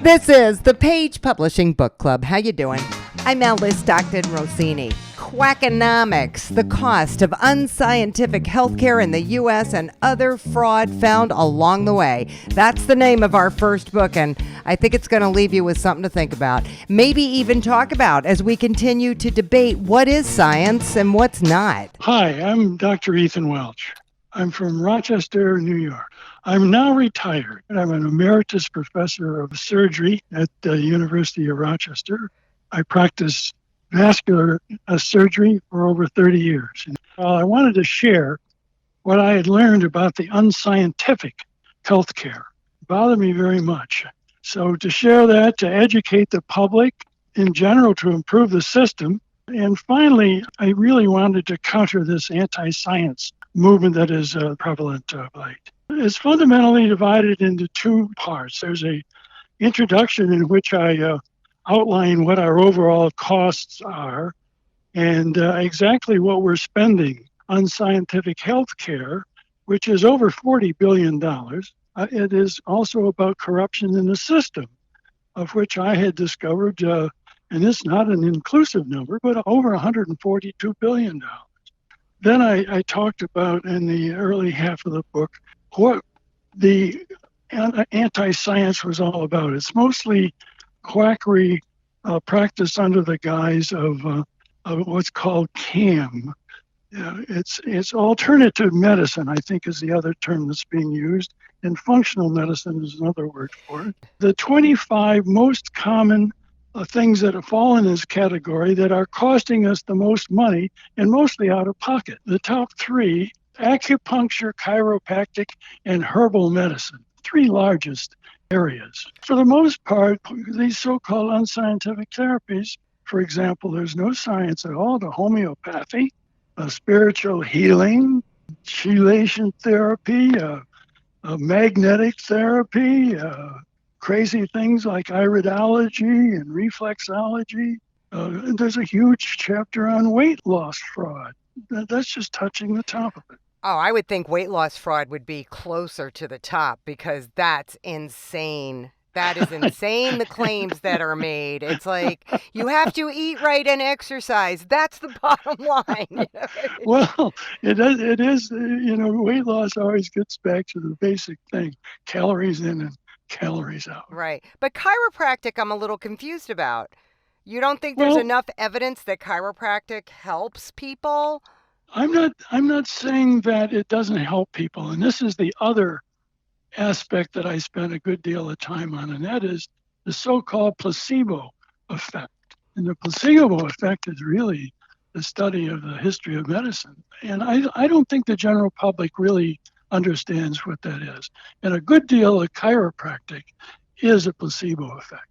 This is the Page Publishing Book Club. How you doing? I'm Alice Stockton Rossini. Quackonomics, the cost of unscientific healthcare in the U.S. and other fraud found along the way. That's the name of our first book, and I think it's going to leave you with something to think about. Maybe even talk about as we continue to debate what is science and what's not. Hi, I'm Dr. Ethan Welch. I'm from Rochester, New York. I'm now retired. I'm an emeritus professor of surgery at the University of Rochester. I practice vascular surgery for over 30 years. And I wanted to share what I had learned about the unscientific healthcare. It bothered me very much. So to share that, to educate the public in general, to improve the system. And finally, I really wanted to counter this anti-science movement that is prevalent of late. It's fundamentally divided into two parts. There's an introduction in which I outline what our overall costs are and exactly what we're spending on scientific healthcare, which is over $40 billion. It is also about corruption in the system, of which I had discovered, and it's not an inclusive number, but over $142 billion. Then I talked about in the early half of the book what the anti-science was all about. It's mostly quackery practiced under the guise of what's called CAM. It's alternative medicine, I think, is the other term that's being used, and functional medicine is another word for it. The 25 most common things that fall in this category that are costing us the most money and mostly out of pocket. The top three: acupuncture, chiropractic, and herbal medicine, three largest areas. For the most part, these so-called unscientific therapies, for example, there's no science at all to homeopathy, spiritual healing, chelation therapy, magnetic therapy, crazy things like iridology and reflexology. And there's a huge chapter on weight loss fraud. That's just touching the top of it. Oh, I would think weight loss fraud would be closer to the top because that's insane. That is insane, the claims that are made. It's like, you have to eat right and exercise. That's the bottom line. Well, it is, weight loss always gets back to the basic thing: calories in and calories out. Right. But chiropractic, I'm a little confused about. You don't think there's enough evidence that chiropractic helps people? I'm not saying that it doesn't help people. And this is the other aspect that I spent a good deal of time on, and that is the so-called placebo effect. And the placebo effect is really the study of the history of medicine. And I don't think the general public really understands what that is. And a good deal of chiropractic is a placebo effect.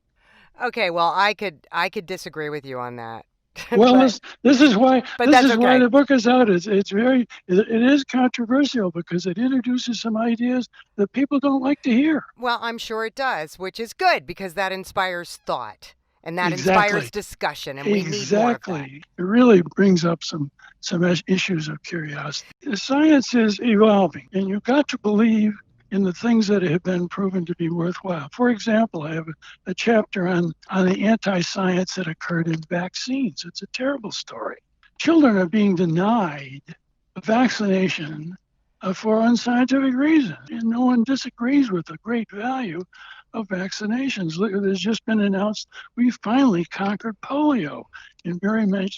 Okay, well, I could disagree with you on that. Well, this is why the book is out. It is controversial because it introduces some ideas that people don't like to hear. Well, I'm sure it does, which is good because that inspires thought and that inspires discussion, and we need more of that. It really brings up some issues of curiosity. The science is evolving, and you've got to believe in the things that have been proven to be worthwhile. For example, I have a chapter on the anti-science that occurred in vaccines. It's a terrible story. Children are being denied vaccination for unscientific reasons, and no one disagrees with the great value of vaccinations. There's just been announced we finally conquered polio in very much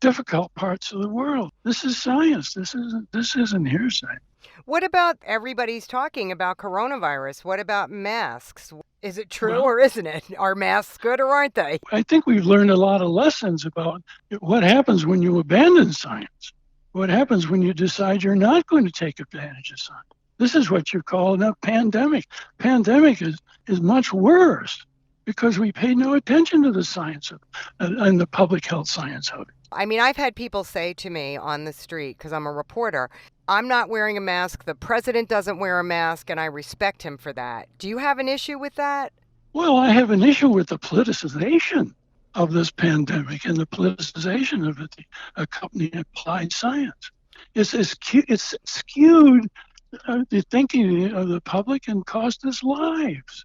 difficult parts of the world. This is science. This isn't hearsay. What about everybody's talking about coronavirus? What about masks? Is it true or isn't it? Are masks good or aren't they? I think we've learned a lot of lessons about what happens when you abandon science. What happens when you decide you're not going to take advantage of science. This is what you call a pandemic. Pandemic is much worse because we paid no attention to the science and the public health science of it. I mean, I've had people say to me on the street, because I'm a reporter, I'm not wearing a mask, the president doesn't wear a mask, and I respect him for that. Do you have an issue with that? Well, I have an issue with the politicization of this pandemic and the politicization of the accompanying applied science. It's skewed the thinking of the public and cost us lives.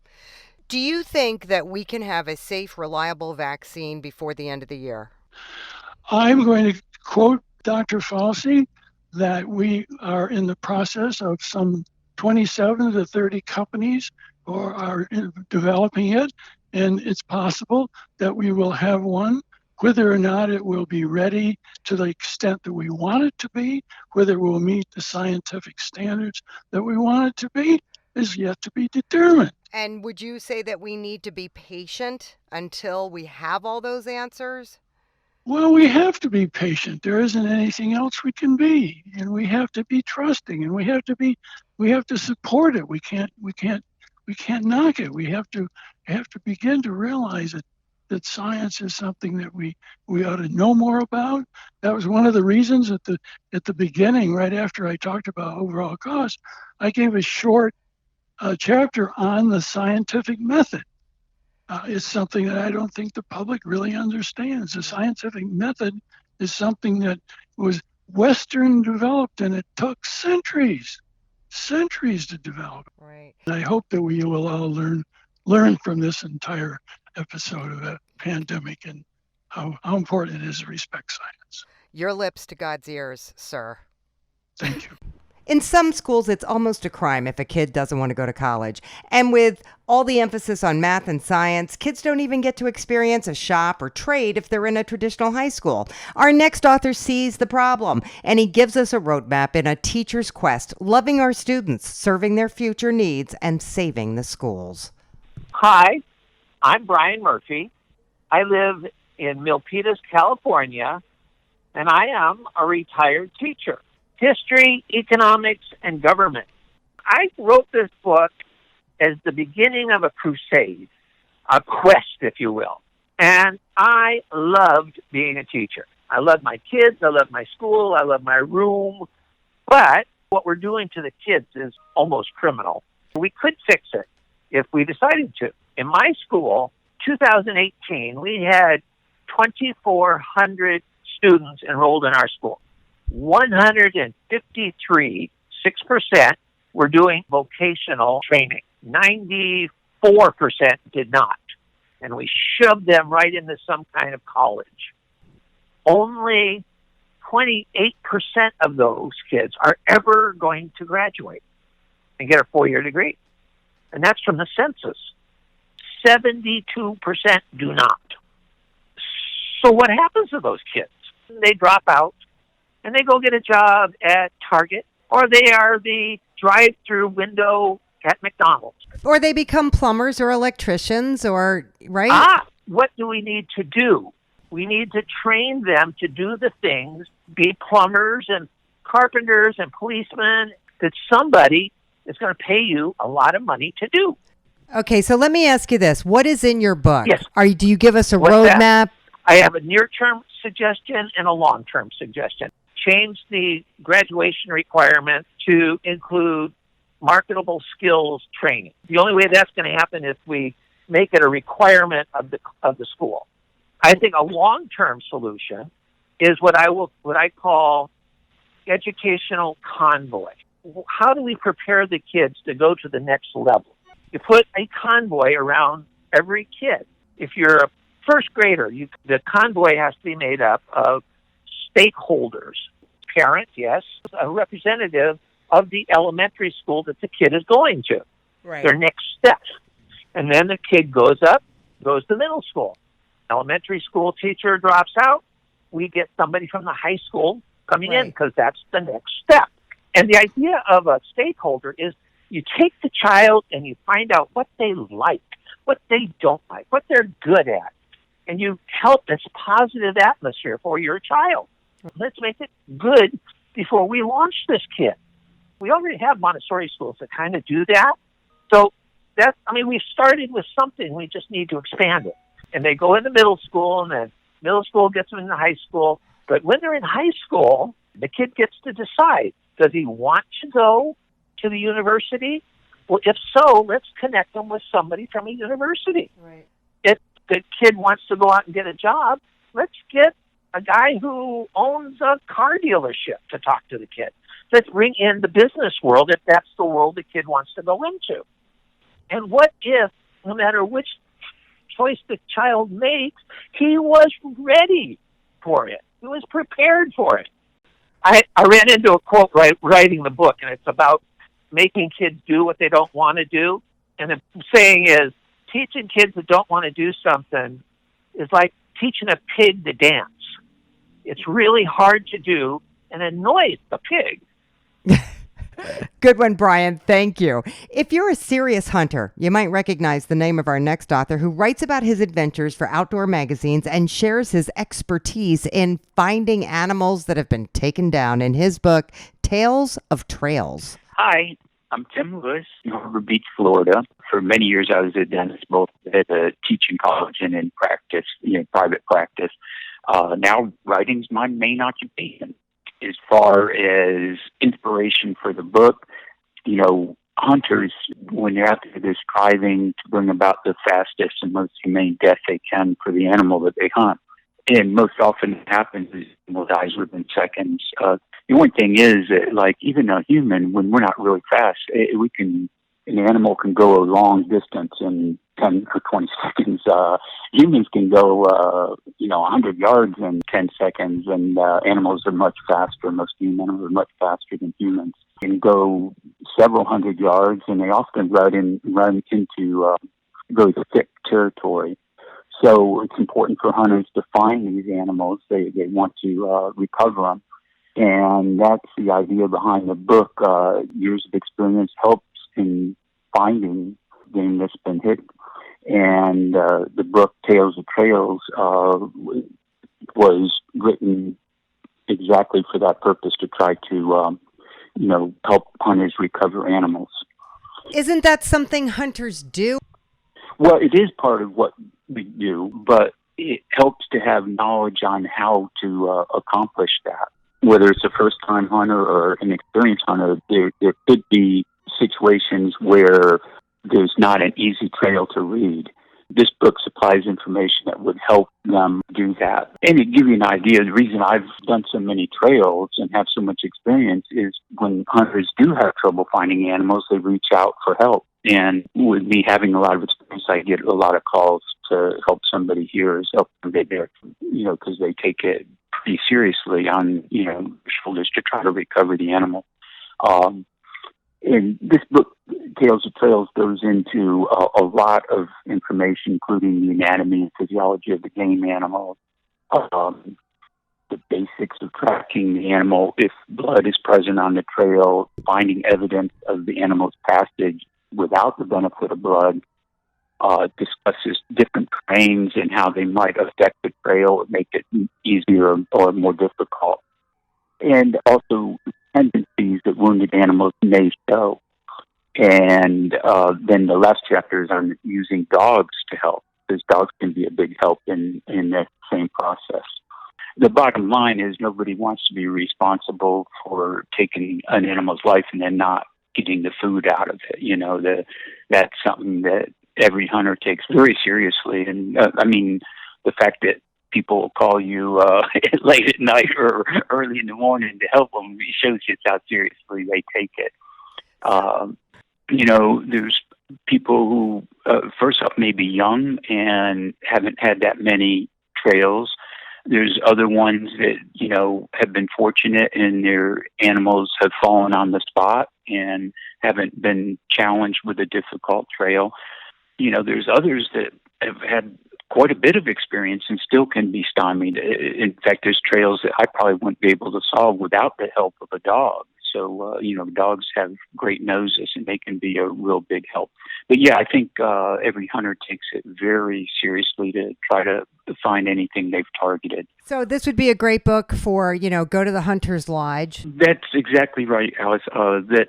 Do you think that we can have a safe, reliable vaccine before the end of the year? I'm going to quote Dr. Fauci that we are in the process of some 27 to 30 companies who are developing it, and it's possible that we will have one. Whether or not it will be ready to the extent that we want it to be, whether it will meet the scientific standards that we want it to be, is yet to be determined. And would you say that we need to be patient until we have all those answers? Well, we have to be patient. There isn't anything else we can be, and we have to be trusting, and we have to support it. We can't knock it. We have to begin to realize that science is something that we ought to know more about. That was one of the reasons at the beginning, right after I talked about overall cost, I gave a short chapter on the scientific method. Is something that I don't think the public really understands. The scientific method is something that was Western developed, and it took centuries to develop. Right. And I hope that we will all learn from this entire episode of a pandemic and how important it is to respect science. Your lips to God's ears, sir. Thank you. In some schools, it's almost a crime if a kid doesn't want to go to college. And with all the emphasis on math and science, kids don't even get to experience a shop or trade if they're in a traditional high school. Our next author sees the problem, and he gives us a roadmap in a teacher's quest, loving our students, serving their future needs, and saving the schools. Hi, I'm Brian Murphy. I live in Milpitas, California, and I am a retired teacher. History, economics, and government. I wrote this book as the beginning of a crusade, a quest, if you will. And I loved being a teacher. I loved my kids, I loved my school, I loved my room. But what we're doing to the kids is almost criminal. We could fix it if we decided to. In my school, 2018, we had 2,400 students enrolled in our school. 153, 6%, were doing vocational training. 94% did not. And we shoved them right into some kind of college. Only 28% of those kids are ever going to graduate and get a 4-year degree. And that's from the census. 72% do not. So what happens to those kids? They drop out and they go get a job at Target, or they are the drive-through window at McDonald's. Or they become plumbers or electricians, or, right? What do we need to do? We need to train them to do the things, be plumbers and carpenters and policemen, that somebody is going to pay you a lot of money to do. Okay, so let me ask you this. What is in your book? Yes. Do you give us a What's roadmap? that? I have a near-term suggestion and a long-term suggestion. Change the graduation requirement to include marketable skills training. The only way that's going to happen is we make it a requirement of the school. I think a long-term solution is what I call educational convoy. How do we prepare the kids to go to the next level? You put a convoy around every kid. If you're a first grader, the convoy has to be made up of stakeholders. Parent, yes, a representative of the elementary school that the kid is going to. Right. Their next step. And then the kid goes to middle school. Elementary school teacher drops out. We get somebody from the high school coming in because that's the next step. And the idea of a stakeholder is you take the child and you find out what they like, what they don't like, what they're good at. And you help this positive atmosphere for your child. Let's make it good before we launch this kid. We already have Montessori schools that kind of do that. So we started with something. We just need to expand it. And they go into middle school, and then middle school gets them into high school. But when they're in high school, the kid gets to decide, does he want to go to the university? Well, if so, let's connect them with somebody from a university. Right. If the kid wants to go out and get a job, let's get a guy who owns a car dealership to talk to the kid. Let's bring in the business world if that's the world the kid wants to go into. And what if no matter which choice the child makes, he was ready for it. He was prepared for it. I ran into a quote writing the book, and it's about making kids do what they don't want to do. And the saying is, teaching kids that don't want to do something is like teaching a pig to dance. It's really hard to do and annoys the pig. Good one, Brian. Thank you. If you're a serious hunter, you might recognize the name of our next author who writes about his adventures for outdoor magazines and shares his expertise in finding animals that have been taken down in his book, Tales of Trails. Hi, I'm Tim Lewis in Harbor Beach, Florida. For many years, I was a dentist, both at a teaching college and in practice, private practice. Now, writing's my main occupation. As far as inspiration for the book, hunters, when they're out there, they're striving to bring about the fastest and most humane death they can for the animal that they hunt. And most often it happens is the animal dies within seconds. The one thing is that, like, even a human, when we're not really fast, an animal can go a long distance in 10 or 20 seconds. Humans can go, 100 yards in 10 seconds, and animals are much faster. Most animals are much faster than humans. They can go several hundred yards, and they often run into really thick territory. So it's important for hunters to find these animals. They want to recover them. And that's the idea behind the book. Years of experience helps in finding game that's been hit. And the book Tales of Trails was written exactly for that purpose, to try to help hunters recover animals. Isn't that something hunters do? Well, it is part of what we do, but it helps to have knowledge on how to accomplish that. Whether it's a first-time hunter or an experienced hunter, there could be situations where there's not an easy trail to read. This book supplies information that would help them do that. And to give you an idea, the reason I've done so many trails and have so much experience is when hunters do have trouble finding animals, they reach out for help. And with me having a lot of experience, I get a lot of calls to help somebody here, is help them get there, because they take it pretty seriously on, shoulders to try to recover the animal. And this book, Tales of Trails, goes into a lot of information, including the anatomy and physiology of the game animal, the basics of tracking the animal if blood is present on the trail, finding evidence of the animal's passage without the benefit of blood, discusses different terrains and how they might affect the trail, make it easier or more difficult, and also tendencies that wounded animals may show. And then the last chapter is on using dogs to help, because dogs can be a big help in that same process. The bottom line is nobody wants to be responsible for taking an animal's life and then not getting the food out of it. That's something that every hunter takes very seriously. And the fact that people call you late at night or early in the morning to help them shows just how seriously they take it. There's people who, first off, may be young and haven't had that many trails. There's other ones that, have been fortunate and their animals have fallen on the spot and haven't been challenged with a difficult trail. There's others that have had quite a bit of experience and still can be stymied. In fact, there's trails that I probably wouldn't be able to solve without the help of a dog. So, dogs have great noses and they can be a real big help. But yeah, I think every hunter takes it very seriously to try to find anything they've targeted. So this would be a great book for, go to the Hunter's Lodge. That's exactly right, Alice.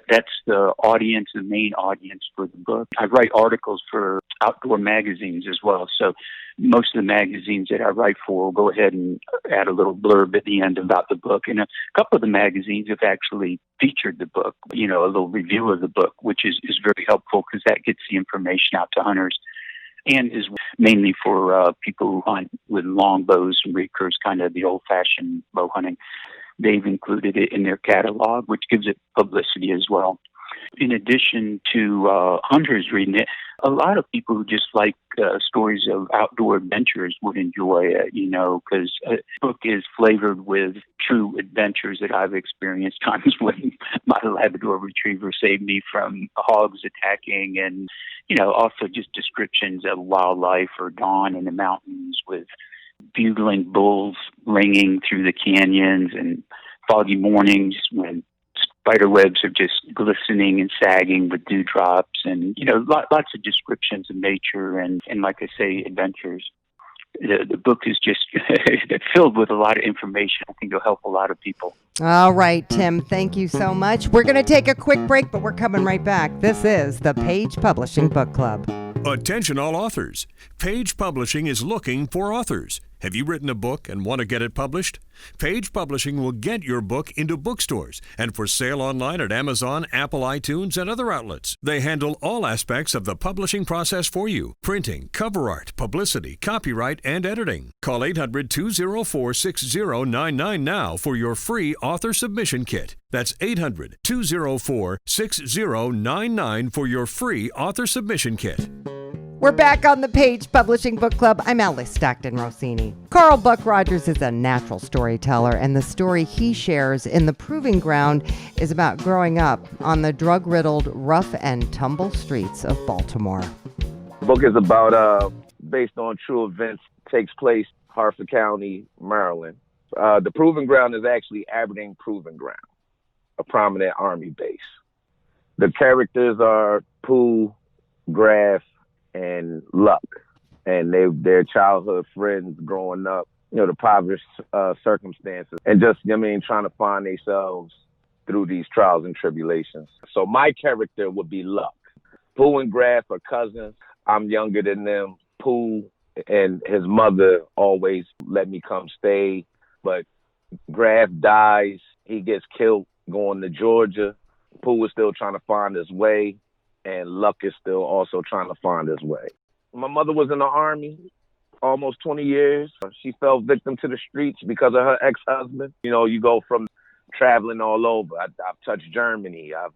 That's the audience, the main audience for the book. I write articles for outdoor magazines as well. So most of the magazines that I write for will go ahead and add a little blurb at the end about the book. And a couple of the magazines have actually featured the book, a little review of the book, which is very helpful because that gets the information out to hunters and is mainly for people who hunt with long bows and recurs, kind of the old-fashioned bow hunting. They've included it in their catalog, which gives it publicity as well. In addition to hunters reading it, a lot of people who just like stories of outdoor adventures would enjoy it, because the book is flavored with true adventures that I've experienced, times when my Labrador Retriever saved me from hogs attacking, and, also just descriptions of wildlife or dawn in the mountains with bugling bulls ringing through the canyons and foggy mornings when spider webs are just glistening and sagging with dewdrops, and lots of descriptions of nature and like I say, adventures. The book is just filled with a lot of information. I think it'll help a lot of people. All right, Tim, thank you so much. We're going to take a quick break, but we're coming right back. This is the Page Publishing Book Club. Attention all authors. Page Publishing is looking for authors. Have you written a book and want to get it published? Page Publishing will get your book into bookstores and for sale online at Amazon, Apple iTunes, and other outlets. They handle all aspects of the publishing process for you: printing, cover art, publicity, copyright, and editing. Call 800-204-6099 now for your free author submission kit. That's 800-204-6099 for your free author submission kit. We're back on the Page Publishing Book Club. I'm Alice Stockton Rossini. Carl Buck Rogers is a natural storyteller, and the story he shares in The Proving Ground is about growing up on the drug-riddled, rough and tumble streets of Baltimore. The book is about, based on true events, takes place Harford County, Maryland. The Proving Ground is actually Aberdeen Proving Ground, a prominent Army base. The characters are Pooh, Graf, and Luck, and they're childhood friends growing up, the impoverished circumstances, and just, trying to find themselves through these trials and tribulations. So my character would be Luck. Pooh and Graf are cousins. I'm younger than them. Pooh and his mother always let me come stay, but Graf dies. He gets killed going to Georgia. Pooh is still trying to find his way, and Luck is still also trying to find his way. My mother was in the Army almost 20 years. She fell victim to the streets because of her ex-husband. You go from traveling all over. I've touched Germany. I've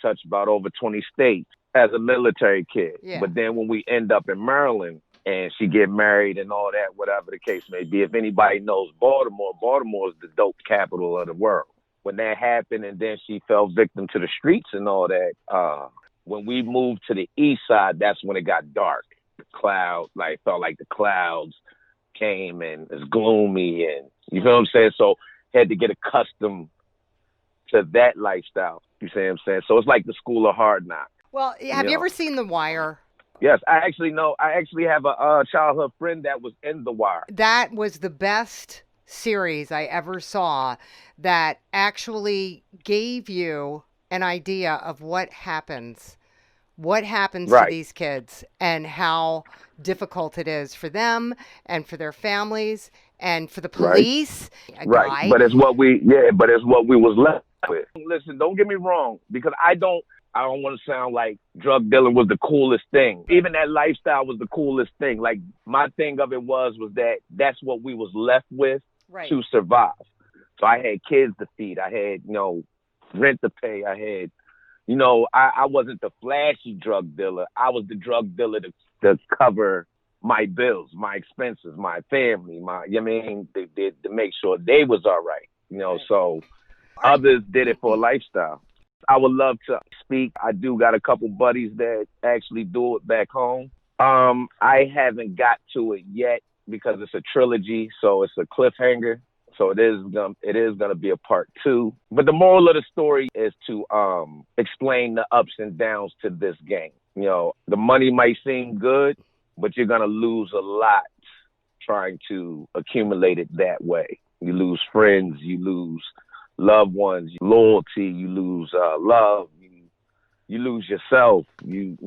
touched about over 20 states as a military kid. Yeah. But then when we end up in Maryland and she get married and all that, whatever the case may be, if anybody knows Baltimore is the dope capital of the world. When that happened and then she fell victim to the streets and all that, when we moved to the east side, that's when it got dark. The felt like the clouds came and it's gloomy, and you feel what I'm saying? So had to get accustomed to that lifestyle. You see what I'm saying? So it's like the school of hard knocks. Well, have you ever seen The Wire? Yes, I actually have a childhood friend that was in The Wire. That was the best series I ever saw that actually gave you an idea of what happens to these kids and how difficult it is for them and for their families and for the police. Right. But it's what we was left with. Listen, don't get me wrong, because I don't want to sound like drug dealing was the coolest thing. Even that lifestyle was the coolest thing. Like, my thing of it was that that's what we was left with to survive. So I had kids to feed. I had, rent to pay. I had, I wasn't the flashy drug dealer. I was the drug dealer to cover my bills, my expenses, my family, to make sure they was all right. So others did it for a lifestyle. I would love to speak. I do got a couple buddies that actually do it back home. I haven't got to it yet because it's a trilogy, so it's a cliffhanger. So it is gonna be a part 2. But the moral of the story is to explain the ups and downs to this game. The money might seem good, but you're gonna lose a lot trying to accumulate it that way. You lose friends, you lose loved ones, loyalty, you lose love, you lose yourself. You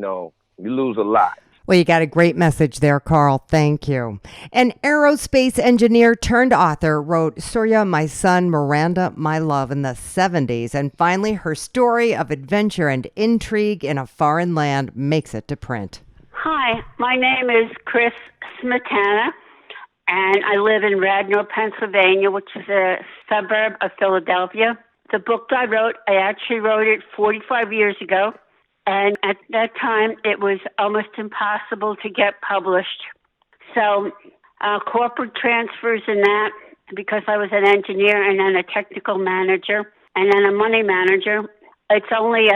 lose a lot. Well, you got a great message there, Carl. Thank you. An aerospace engineer turned author wrote Surya, My Son, Miranda, My Love in the 70s. And finally, her story of adventure and intrigue in a foreign land makes it to print. Hi, my name is Chris Smetana, and I live in Radnor, Pennsylvania, which is a suburb of Philadelphia. The book I actually wrote it 45 years ago. And at that time, it was almost impossible to get published. So corporate transfers and that, because I was an engineer and then a technical manager and then a money manager, it's only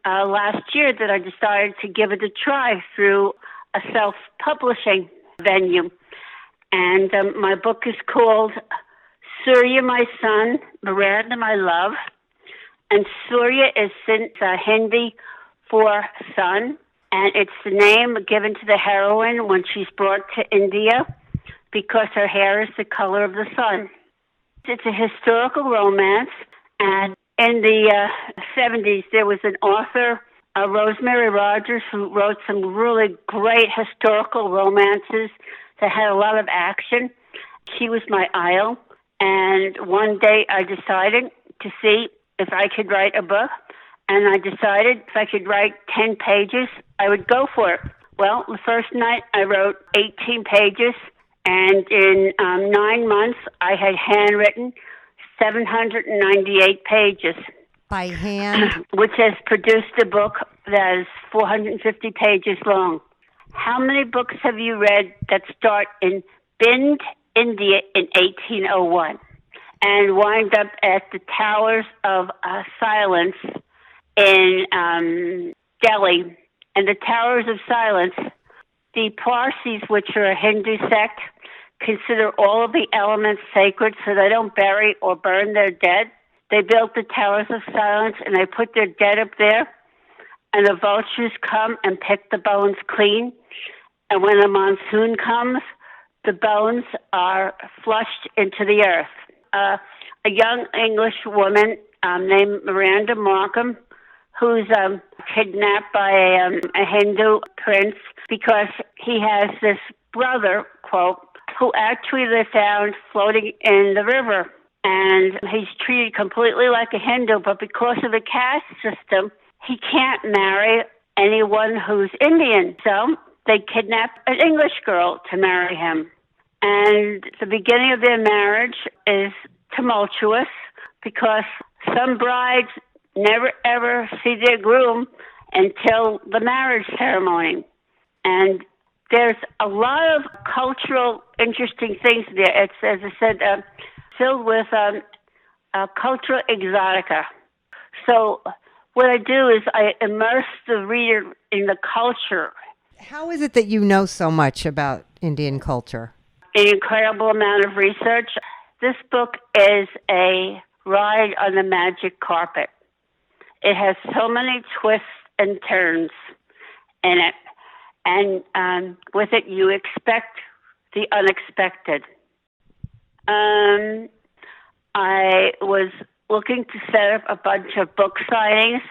last year that I decided to give it a try through a self-publishing venue. And my book is called Surya, My Son, Miranda, My Love. And Surya is Hindi for son, and it's the name given to the heroine when she's brought to India because her hair is the color of the sun. It's a historical romance, and in the 70s there was an author, Rosemary Rogers, who wrote some really great historical romances that had a lot of action. She was my idol, and one day I decided to see if I could write a book, and I decided if I could write 10 pages, I would go for it. Well, the first night I wrote 18 pages, and in 9 months I had handwritten 798 pages. By hand? Which has produced a book that is 450 pages long. How many books have you read that start in Bind, India in 1801 and wind up at the Towers of Silence in Delhi? And the Towers of Silence, the Parsis, which are a Hindu sect, consider all of the elements sacred so they don't bury or burn their dead. They built the Towers of Silence and they put their dead up there, and the vultures come and pick the bones clean. And when the monsoon comes, the bones are flushed into the earth. A young English woman named Miranda Markham, who's kidnapped by a Hindu prince because he has this brother, quote, who actually they found floating in the river. And he's treated completely like a Hindu, but because of the caste system, he can't marry anyone who's Indian. So they kidnap an English girl to marry him. And the beginning of their marriage is tumultuous because some brides never ever see their groom until the marriage ceremony. And there's a lot of cultural interesting things there. It's, as I said, filled with cultural exotica. So what I do is I immerse the reader in the culture. How is it that you know so much about Indian culture? An incredible amount of research. This book is a ride on the magic carpet. It has so many twists and turns in it. And with it, you expect the unexpected. I was looking to set up a bunch of book signings,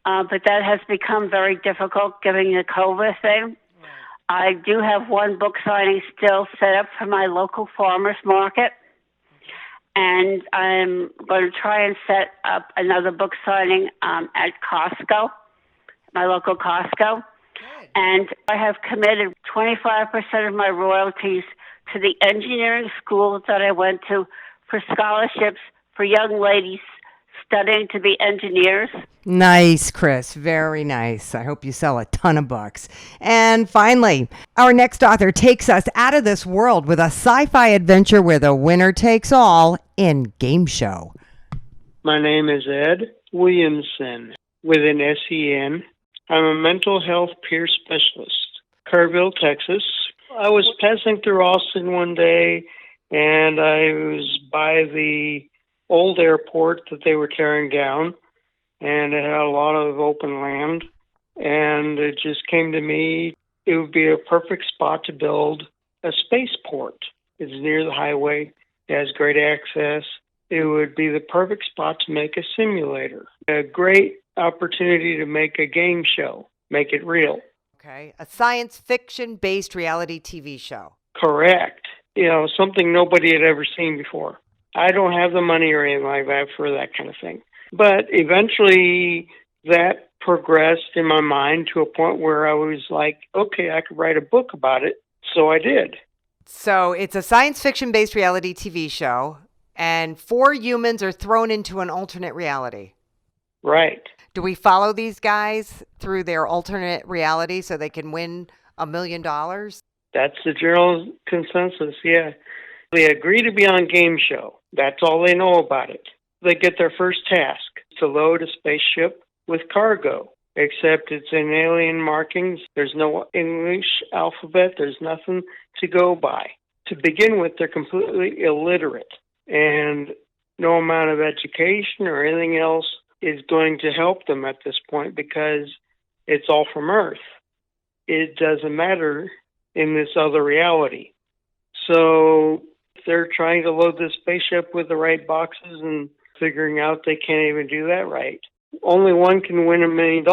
but that has become very difficult given the COVID thing. I do have one book signing still set up for my local farmers market, and I'm going to try and set up another book signing at Costco, my local Costco. And I have committed 25% of my royalties to the engineering school that I went to for scholarships for young ladies studying to be engineers. Nice, Chris. Very nice. I hope you sell a ton of books. And finally, our next author takes us out of this world with a sci-fi adventure where the winner takes all in Game Show. My name is Ed Williamson with an SEN. I'm a mental health peer specialist, Kerrville, Texas. I was passing through Austin one day, and I was by the old airport that they were tearing down, and it had a lot of open land, and it just came to me it would be a perfect spot to build a spaceport. It's near the highway. It has great access. It would be the perfect spot to make a simulator. A great opportunity to make a game show, make it real. Okay, a science fiction-based reality TV show. Correct. Something nobody had ever seen before. I don't have the money or anything like that for that kind of thing. But eventually that progressed in my mind to a point where I was like, okay, I could write a book about it. So I did. So it's a science fiction-based reality TV show, and 4 humans are thrown into an alternate reality. Right. Do we follow these guys through their alternate reality so they can win $1 million? That's the general consensus, yeah. They agree to be on game show. That's all they know about it. They get their first task to load a spaceship with cargo, except it's in alien markings. There's no English alphabet. There's nothing to go by. To begin with, they're completely illiterate, and no amount of education or anything else is going to help them at this point because it's all from Earth. It doesn't matter in this other reality. So they're trying to load this spaceship with the right boxes and figuring out they can't even do that right. Only one can win $1 million.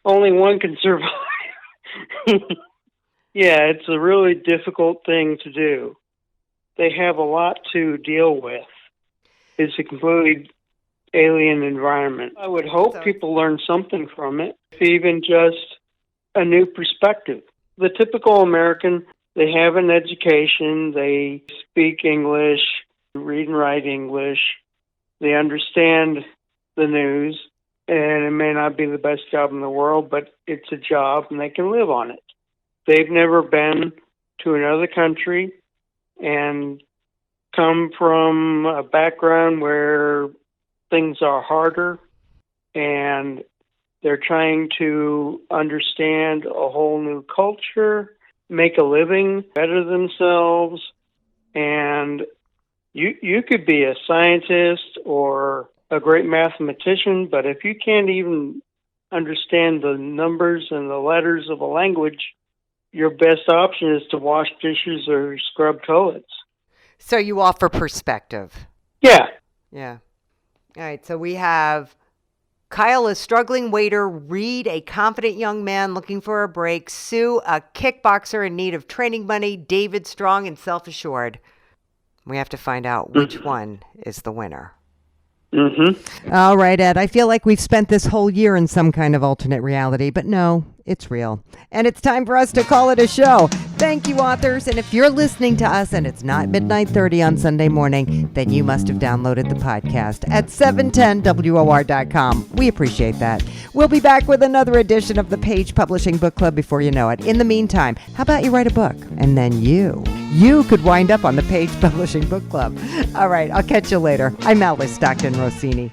Only one can survive. Yeah, it's a really difficult thing to do. They have a lot to deal with. It's a completely alien environment. I would hope people learn something from it, even just a new perspective. The typical American, they have an education, they speak English, read and write English, they understand the news, and it may not be the best job in the world, but it's a job and they can live on it. They've never been to another country and come from a background where things are harder, and they're trying to understand a whole new culture, make a living, better themselves, and you could be a scientist or a great mathematician, but if you can't even understand the numbers and the letters of a language, your best option is to wash dishes or scrub toilets. So you offer perspective. Yeah. Yeah. All right, so we have Kyle, a struggling waiter, Reed, a confident young man looking for a break, Sue, a kickboxer in need of training money, David, strong and self-assured. We have to find out which one is the winner. Mm-hmm. All right, Ed, I feel like we've spent this whole year in some kind of alternate reality, but no, it's real. And it's time for us to call it a show. Thank you, authors. And if you're listening to us and it's not midnight 30 on Sunday morning, then you must have downloaded the podcast at 710WOR.com. We appreciate that. We'll be back with another edition of the Page Publishing Book Club before you know it. In the meantime, how about you write a book? And then you could wind up on the Page Publishing Book Club. All right, I'll catch you later. I'm Alice Stockton Rossini.